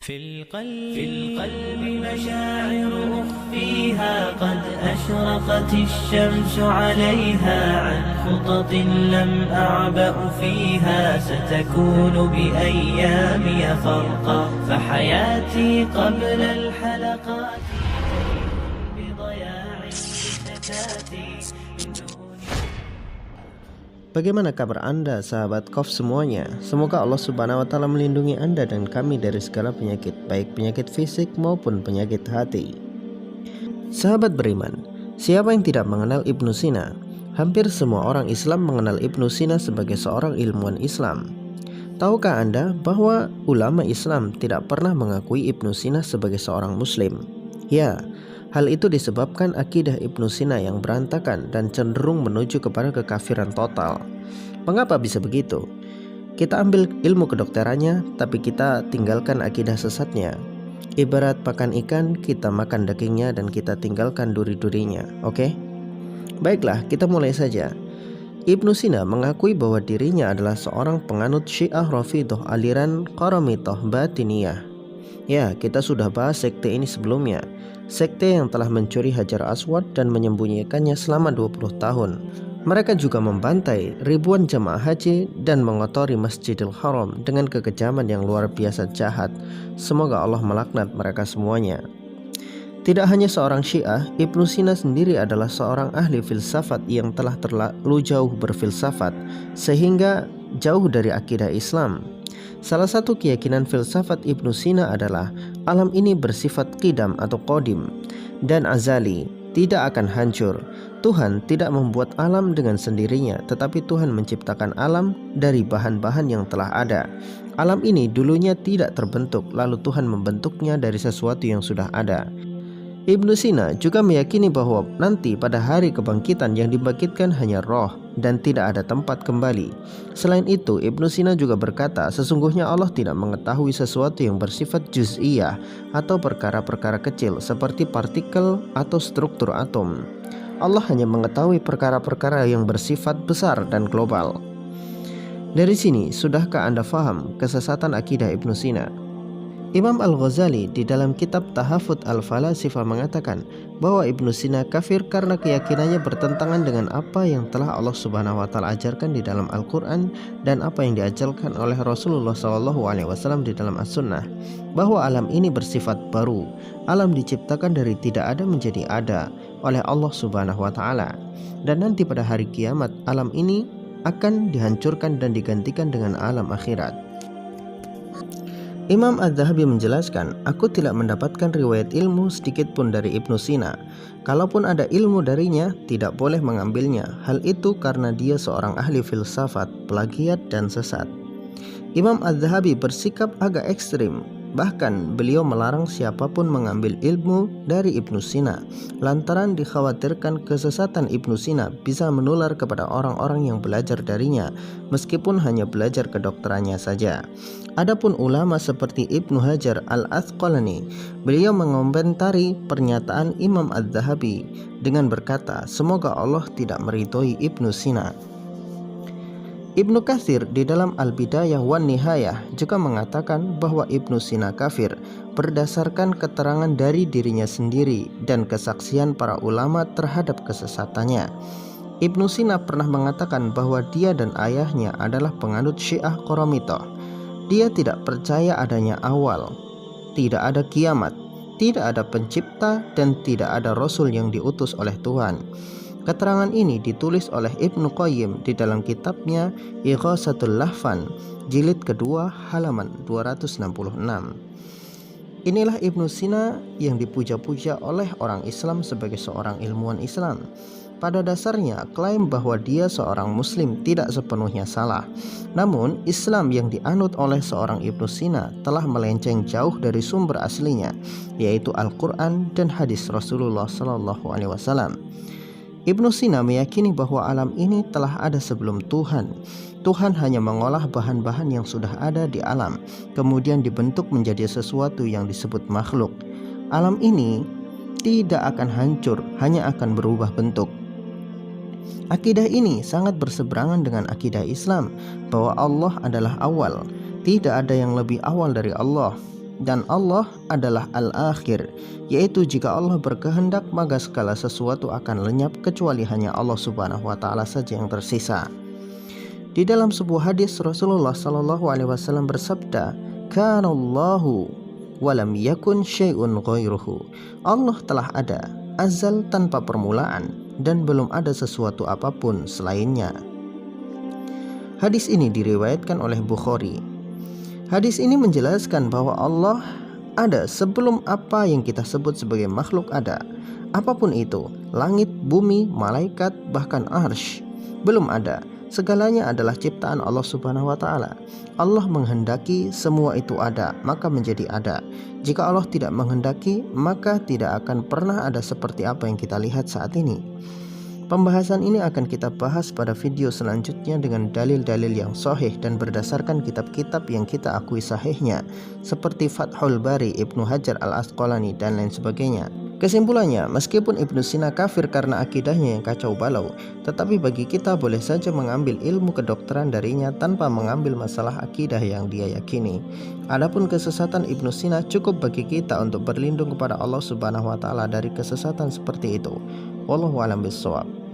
في القلب مشاعر أخفيها قد أشرقت الشمس عليها عن خطط لم أعبأ فيها ستكون بأيامي فرقا فحياتي قبل الحلقات بضياع بشتاتي من دون. Bagaimana kabar Anda, sahabat KOF semuanya? Semoga Allah Subhanahu wa Ta'ala melindungi Anda dan kami dari segala penyakit, baik penyakit fisik maupun penyakit hati. Sahabat beriman, siapa yang tidak mengenal Ibnu Sina? Hampir semua orang Islam mengenal Ibnu Sina sebagai seorang ilmuwan Islam. Tahukah Anda bahwa ulama Islam tidak pernah mengakui Ibnu Sina sebagai seorang Muslim? Ya, hal itu disebabkan akidah Ibnu Sina yang berantakan dan cenderung menuju kepada kekafiran total. Mengapa bisa begitu? Kita ambil ilmu kedokterannya, tapi kita tinggalkan akidah sesatnya. Ibarat pakan ikan, kita makan dagingnya dan kita tinggalkan duri-durinya. Oke? Baiklah, kita mulai saja. Ibnu Sina mengakui bahwa dirinya adalah seorang penganut Syiah Rafidhah aliran Qaramithah Batiniyah. Ya, kita sudah bahas sekte ini sebelumnya. Sekte yang telah mencuri Hajar Aswad dan menyembunyikannya selama 20 tahun. Mereka juga membantai ribuan jamaah haji dan mengotori Masjidil Haram dengan kekejaman yang luar biasa jahat. Semoga Allah melaknat mereka semuanya. Tidak hanya seorang Syiah, Ibnu Sina sendiri adalah seorang ahli filsafat yang telah terlalu jauh berfilsafat sehingga jauh dari akidah Islam. Salah satu keyakinan filsafat Ibnu Sina adalah alam ini bersifat qidam atau qadim dan azali, tidak akan hancur. Tuhan tidak membuat alam dengan sendirinya, tetapi Tuhan menciptakan alam dari bahan-bahan yang telah ada. Alam ini dulunya tidak terbentuk, lalu Tuhan membentuknya dari sesuatu yang sudah ada. Ibnu Sina juga meyakini bahwa nanti pada hari kebangkitan yang dibangkitkan hanya roh dan tidak ada tempat kembali. Selain itu, Ibnu Sina juga berkata sesungguhnya Allah tidak mengetahui sesuatu yang bersifat juz'iyah atau perkara-perkara kecil seperti partikel atau struktur atom. Allah hanya mengetahui perkara-perkara yang bersifat besar dan global. Dari sini, sudahkah Anda faham kesesatan akidah Ibnu Sina? Imam Al-Ghazali di dalam kitab Tahafut Al-Falasifah mengatakan bahwa Ibnu Sina kafir karena keyakinannya bertentangan dengan apa yang telah Allah Subhanahu wa Ta'ala ajarkan di dalam Al-Quran dan apa yang diajarkan oleh Rasulullah SAW di dalam As-Sunnah, bahwa alam ini bersifat baru. Alam diciptakan dari tidak ada menjadi ada oleh Allah Subhanahu wa Ta'ala, dan nanti pada hari kiamat alam ini akan dihancurkan dan digantikan dengan alam akhirat. Imam Az-Zahabi menjelaskan, aku tidak mendapatkan riwayat ilmu sedikit pun dari Ibnu Sina. Kalaupun ada ilmu darinya, tidak boleh mengambilnya. Hal itu karena dia seorang ahli filsafat, plagiat dan sesat. Imam Az-Zahabi bersikap agak ekstrim. Bahkan beliau melarang siapapun mengambil ilmu dari Ibnu Sina lantaran dikhawatirkan kesesatan Ibnu Sina bisa menular kepada orang-orang yang belajar darinya meskipun hanya belajar kedokterannya saja. Adapun ulama seperti Ibnu Hajar Al-Asqalani, beliau mengomentari pernyataan Imam Az-Zahabi dengan berkata, semoga Allah tidak meridhoi Ibnu Sina. Ibnu Katsir di dalam Al-Bidayah wan Nihayah juga mengatakan bahwa Ibnu Sina kafir berdasarkan keterangan dari dirinya sendiri dan kesaksian para ulama terhadap kesesatannya. Ibnu Sina pernah mengatakan bahwa dia dan ayahnya adalah penganut Syiah Qaramithah. Dia tidak percaya adanya awal, tidak ada kiamat, tidak ada pencipta, dan tidak ada rasul yang diutus oleh Tuhan. Keterangan ini ditulis oleh Ibnu Qayyim di dalam kitabnya Ighatsatul Lahfan, jilid kedua halaman 266. Inilah Ibnu Sina yang dipuja-puja oleh orang Islam sebagai seorang ilmuwan Islam. Pada dasarnya, klaim bahwa dia seorang muslim tidak sepenuhnya salah. Namun, Islam yang dianut oleh seorang Ibnu Sina telah melenceng jauh dari sumber aslinya, yaitu Al-Quran dan hadis Rasulullah SAW. Ibnu Sina meyakini bahwa alam ini telah ada sebelum Tuhan. Tuhan hanya mengolah bahan-bahan yang sudah ada di alam, kemudian dibentuk menjadi sesuatu yang disebut makhluk. Alam ini tidak akan hancur, hanya akan berubah bentuk. Akidah ini sangat berseberangan dengan akidah Islam bahwa Allah adalah awal. Tidak ada yang lebih awal dari Allah. dan Allah adalah al-akhir, yaitu jika Allah berkehendak maka segala sesuatu akan lenyap kecuali hanya Allah Subhanahu wa taala saja yang tersisa. Di dalam sebuah hadis Rasulullah sallallahu alaihi wasallam bersabda, "Kanallahu wa lam yakun syai'un ghairuhu." Allah telah ada azal tanpa permulaan dan belum ada sesuatu apapun selainnya. Hadis ini diriwayatkan oleh Bukhari. Hadis ini menjelaskan bahwa Allah ada sebelum apa yang kita sebut sebagai makhluk ada. Apapun itu, langit, bumi, malaikat, bahkan arsy, belum ada. Segalanya adalah ciptaan Allah Subhanahu wa taala. Allah menghendaki semua itu ada, maka menjadi ada. Jika Allah tidak menghendaki, maka tidak akan pernah ada seperti apa yang kita lihat saat ini. Pembahasan ini akan kita bahas pada video selanjutnya dengan dalil-dalil yang sahih dan berdasarkan kitab-kitab yang kita akui sahihnya, seperti Fathul Bari, Ibnu Hajar Al-Asqalani, dan lain sebagainya. Kesimpulannya, meskipun Ibnu Sina kafir karena akidahnya yang kacau balau, tetapi bagi kita boleh saja mengambil ilmu kedokteran darinya tanpa mengambil masalah akidah yang dia yakini. Adapun kesesatan Ibnu Sina cukup bagi kita untuk berlindung kepada Allah Subhanahu wa taala dari kesesatan seperti itu. Wallahu a'lam bishawab.